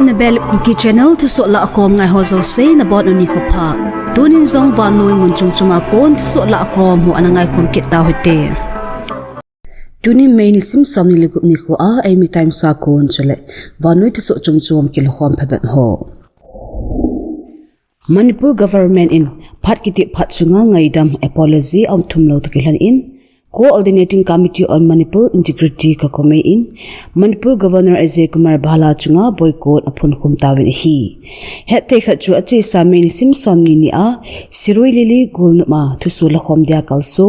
HB Kuki Channel Thusoh Lakhom ngai hozo se na bon uni khopha tunin zong vanoi munchung chuma kon Thusoh Lakhom hu anangai khom kita hote tuni main sim somni ligup ni ko a Eimi Times sa kon chule vanoi Thusoh chumchum kilhom phabem ho Manipur government in phat kiti phat chunga ngaidam apology am thumlo tukilhan in Coordinating Committee on Manipur Integrity kakome in Manipur Governor Ajay Kumar Bhala chunga boycott apun khum tawin hi hetpeh khachu ache samen simson ni a siroi lili gulnuma Thusoh Lakhom dia kalso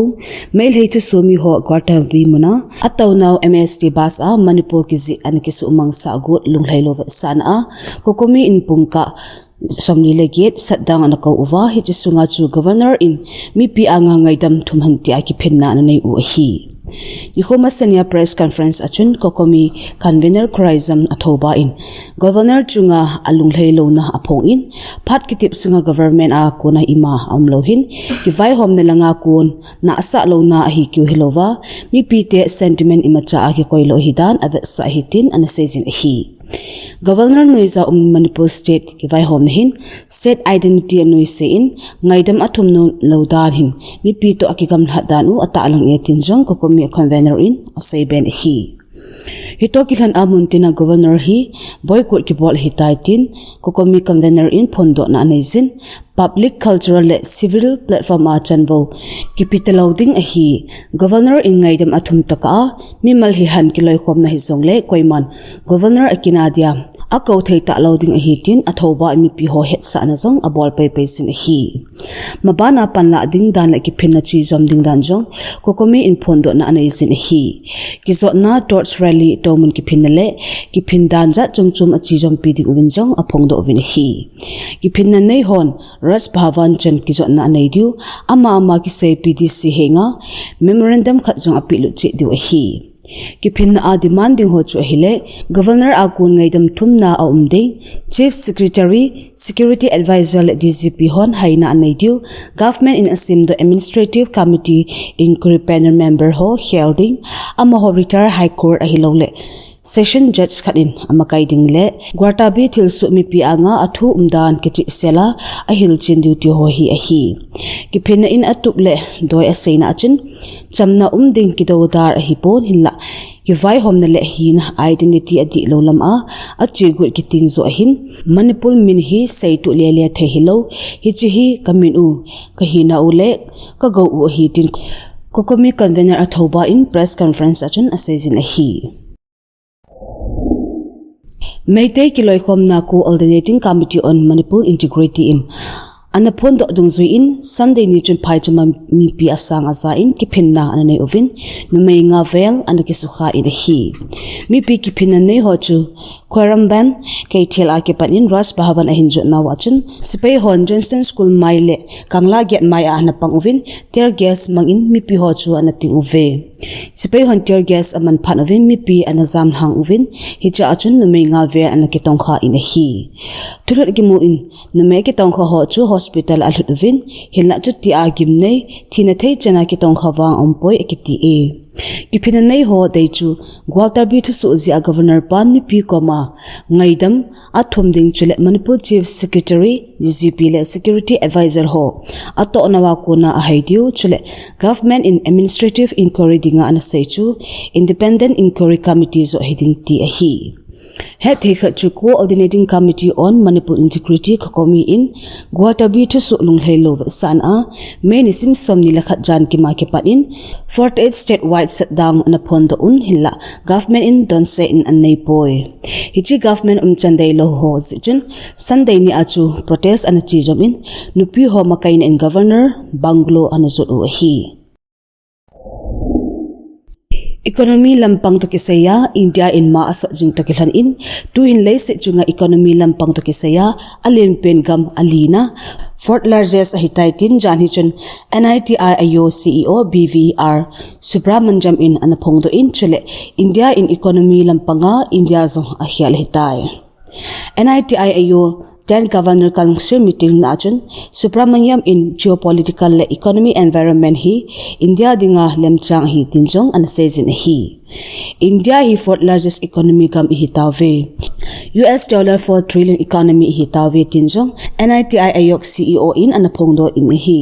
mail hei Thusoh mi ho quarter bi muna ataw now MST bas a Manipur kizi ankisu umang sa gut lunglai lova sana a kokomi in pungka somni legate satdang anakaw uwa hichisunga chu governor in mi pi anga ngaidam thumhen ti kiphinna na nei u hi Ihoma senior press conference achun kokomi convener khoraizam athoba in governor chunga alunglei lo na aphong in phat kitip sunga government a kona ima amlohin kivai hom ne langa kun na asa lo na hi kyu hilova mi pi te sentiment imacha a ki koilo hidan ave sa hitin anasejin hi Governor Noiza Manipur State kivai hom hin state identity noi se in ngaidam athum no lodan hin mi pi to akigam hadanu ata alang etin jong kokomi convener in asai ben hi hito kilan amuntina governor hi boycott ki bol hitaitin kokomi convener in phondo na anezin public cultural le civil platform a chanvo kipitaloading a hi governor in ngaidam athum taka mi malhi han kiloi khom na hi zongle koiman governor akinadia akaw thei ta loading a hitin athoba mi pi ho het sa na zong abol pe pe sin hi mabana panla ding dan la kiphinna chi zom ding dan jong kokomi in phondo na anei sin hi kizo na torch rally tomun kiphinna le kiphin dan ja chumchum a chi zom pi ding win jong aphong do win hi kiphinna nei hon ras bhavan chen kizo na anei diu ama ki se PDC henga memorandum khat jong apilu che diu hi kiphinna a demanding ho chu hile governor akun ngaidam thumna a umding chief secretary security advisor DGP hon haina anaidiu government in asim the administrative committee inquiry panel member ho helding amaho retire high court Aheloute session judge khatin amakai dingle gwartabi thilsu mi pi anga athu umdan kichi sela ahil chin duty ho hi a hi kiphinna in atuple doi aseina achin chamna umding kidodar hi pon hinla kivai homna le hin identity adi lolam a achi gur kiting zo hin manipul min hi saitu le le the hilo hichi hi kamin u kahina ule ka go u hi tin kokomi convener athoba in press conference achun asejin a hi Meitei kiloi khom na coordinating committee on Manipur integrity in anapon do dungzui in Sunday ni chun phai chama mi pi asang asa in kiphinna anane ovin numei nga vel anakisukha in hi mi pi kiphinna nei ho chu Kwaramban kay thel akipan in ras bahawan ahinjo na wachin sipay hon Johnston School maile kangla get mai a na pang ovin tear gas mangin mi pi ho chu anating uve sipay hon tear gas aman phan ovin mi pi anazam hang ovin hicha achun numei nga ve anakitong kha in hi tulot gimu in numei kitong kha ho chu hospital alhut ovin hilna chu ti a gim nei thina thei chana kitong kha wang ompoi ekiti e kiphinna nei ho dei chu gwaltar bi Thusoh zia governor pan mi pi koma ngaidam athum ding chule Manipur chief secretary DGP le security advisor ho ato nawa kona ahaidiu chule government in administrative inquiry dinga anasai chu independent inquiry committee zo heading ti a hi hetpeh khachu coordinating committee on Manipur integrity kokomi in gwatabi Thusoh lunglei lov san a main sim somni lakhat jan ki ma ke patin 48 statewide shutdown na phondo un hilla government in don't say in anei poi hichi government chandai lo ho chun Sunday ni achu protest anachi jom in nupi ho makain in governor banglo anazot u hi Economy lampang to kisaya India in ma aso jing to kilhan in tu in lay se chunga economy lampang to kisaya alin pen gam alina fourth largest hitaitin jan hi chun NITI ayo CEO BVR Subramanjam in anapongdo in chule India in economy lampanga India zo ahial hitai NITI ayo 10 governor council meeting na chun supramaniam in geopolitical le economy environment hi India dinga lemchang hi tinjong an sejin hi India hi fourth largest economy kam hi tawve US dollar 4 trillion economy hi tawve tinjong NITI ayok CEO in an phongdo in hi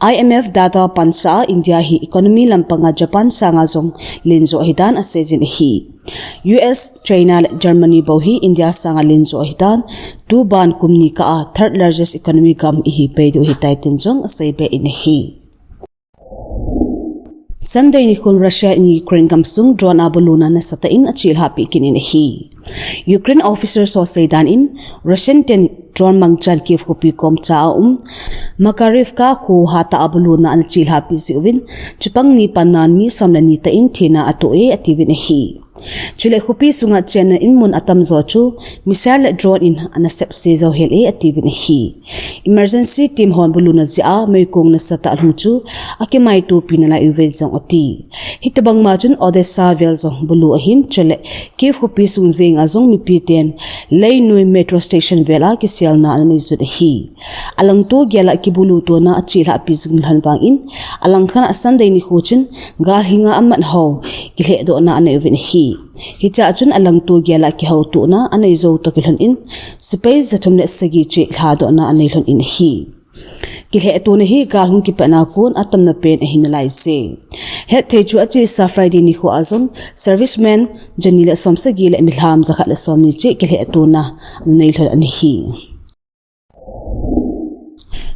IMF data pansa India hi economy lampanga Japan sanga zong linzo hidan asejin hi US China Germany bohi India sanga linzo hidan tu ban kumni ka third largest economy kam hi peidu hitai tinjong asebe in hi Sunday ni kun Russia in Ukraine gamsung drone abuluna na satain achil happy kinin hi Ukraine officers so say dan in Russian ten drone mangchan Kiev kopi kom cha Makarif ka khu hata abuluna an chil happy siwin chupang ni panan mi somna ni ta in thina atoe ativin hi chule khupi sunga chen in mun atam zo chu missile drone in ana sepse zo hel e ativin hi emergency team hon buluna zia mai kong na sata alhung chu akimai tu pinala uve zong oti hitabang ma chun Odessa vel zo bulu ahin chule Kiev khupi sung zeng azong mi piten lei nui metro station vela ki selna ani zu hi alang to gela ki bulu to na achil happy zung hanwang in alang khan Sunday ni khochun gal hinga aman ho ki le do na ani uve hi hicha chun alang tu gela ki ho tu na anei zo to kilhan in space zathum le sagi che hla do na anei lon in hi kilhe tu ne hi ga hung ki pana kun atam na pen hin lai se hetpeh chu achi sa Friday ni kho azong serviceman janila somsa gila milham zakhat le somni che kilhe tu na nei lon an hi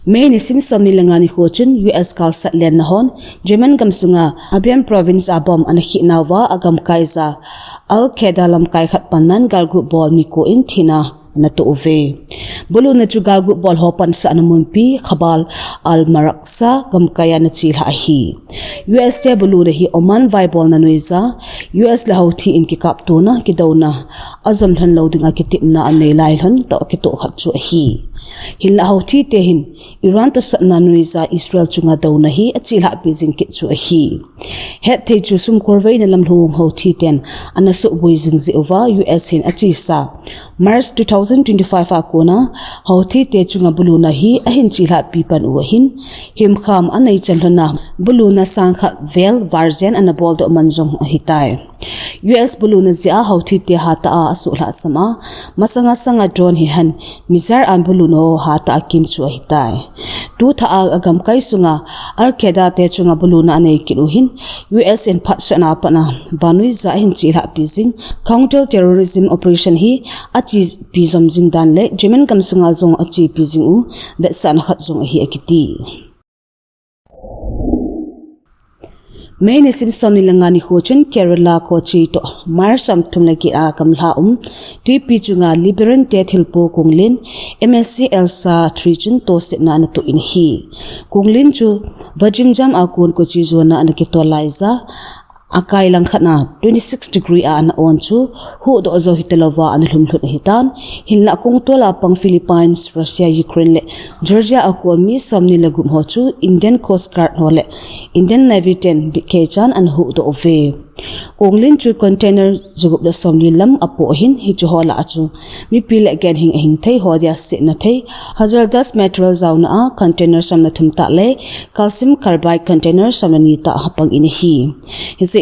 Main isim somni langani khochin US kalsat len nahon German gamsunga Abian province abom anakhi nawa agam kaiza al-Qaeda lam kai khat panan galgu bol mi ko in thina na to ve bulu na chu galgu bol hopan sa anamun pi khabal al-Maraksa gam kaya na chila hi US te bulu re hi Oman vai bol na noiza US Lhaphul in ki kap tu na ki dauna azam than loading a ki tipna anei lai hon to ki to khat chu hi Aheloute te hin Iran to satna nuiza Israel chunga dauna hi achila pizing ki chu hi hetpeh chu sum korvei na lamhlung ho thi ten anasu boizing zi over US hin achi sa March 2025 akona hauthi te chunga buluna hi ahin chila pipan u hin himkham anei chanhlona buluna sangkha vel varzen anabol do manjong hitai US buluna zia hauthi te hata a asula sama masanga sanga drone hi han mizar an buluno hata akim chu hitai tu tha agam kai sunga al-Qaeda te chunga buluna anei kiluhin US in phatsana pana banui za hin chila pizing counter terrorism operation hi achi pizom jing dan le German gamsunga zong achi pizing u that san khat zong hi akiti Main isim somni langani khochin Kerala kochi to marsam thumla ki a kamla tui pi chunga liberan te thilpo kunglin MSc Elsa Trichun to setna na to in hi kunglin chu vajim jam akun kochi zona anaki to laiza akai lang khana 26 degree an on chu hu do zo hitelawa an hlumhlut hitan hinla kong tola pang Philippines Russia Ukraine le Georgia akon mi somni lagum ho chu Indian Coast Guard hole Indian Navy 10 bikechan an hu do ve konglin chu container jugup da somni lam apo hin hi chu hola achu mi pil again hing thei hodia se na thei hazardas material zauna a container samna thumta le calcium carbide container samna ni ta hapang in hi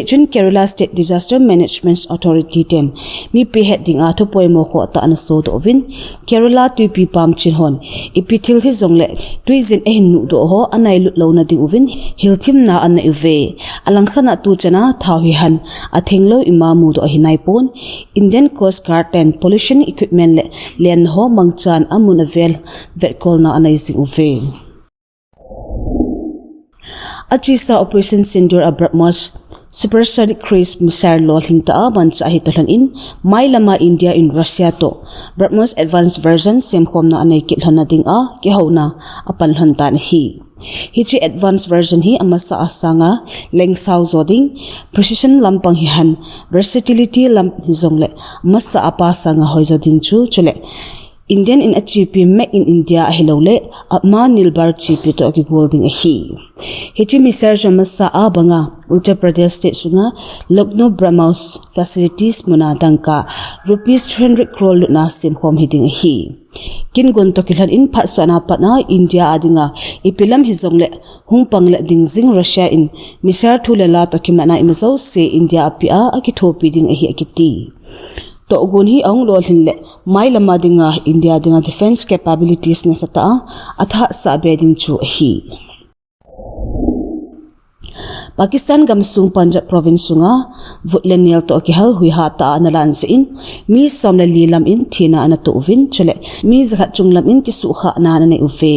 chun Kerala State Disaster Management Authority ten mi pe heading a thupoi mo kho ta an so do win Kerala tu pi pam chin hon ipithil hi zongle tuizin e nu do ho anai lut lo na ding win hilthim na an ve alang khana tu chana thau hi han athenglo imamu do hinai pon Indian Coast Guard and pollution equipment le len ho mangchan amun vel vetkol na anai sing ve Achisa Operation Sindur Abrahmos supersonic cruise missile loling ta bancha hitolan in mailama India in Russia to BrahMos advanced version semkhom na anei kilhana ding a ki hona apan hantan hi hichi advanced version hi amasa asanga lengsau zoding precision lampang hi han versatility lamp zongle masa apa sanga hoizoding chu chule Indian in HB Make in India Aheloute Apma Nilbar Chipi to aki holding a he. Hiti misar jamasa abanga Uttar Pradesh State sunga Lucknow Brahmos facilities muna dangka rupees 300 crore na sim home hitting a he. Kin gon to kilhan in pat sana patna India adinga ipilam hizongle hung pangle dingzing Russia in misar thulela to kimana imazo se India apia akithopi ding a hi akiti. To gunhi ang lol hinle mai lama dinga India dinga defense capabilities na sata atha sa beding chu hi. Pakistan gamsung Punjab province sunga vutlenel to akihal hui hata analan in mi somle lilam in thina ana to uvin chule mi zakhat chunglam in kisu kha na na uve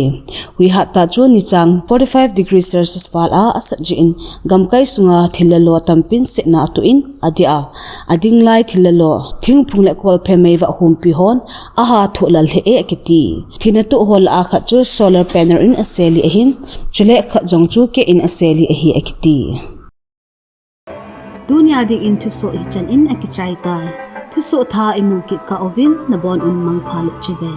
hui hata chu ni chang 45 degrees Celsius fala asji in gamkai sunga thilalo tampin se na to in adia ading lai thilalo thingphungle kol phemei wa humpi hon aha tholal he e kiti thina to hol a kha chu solar panel in aseli ahin chule kha jongchu ke in aseli ahi akiti dunia ding in Thusoh HB in akichai tai Thusoh tha imukit ka ovin na bon un mang phalut chebe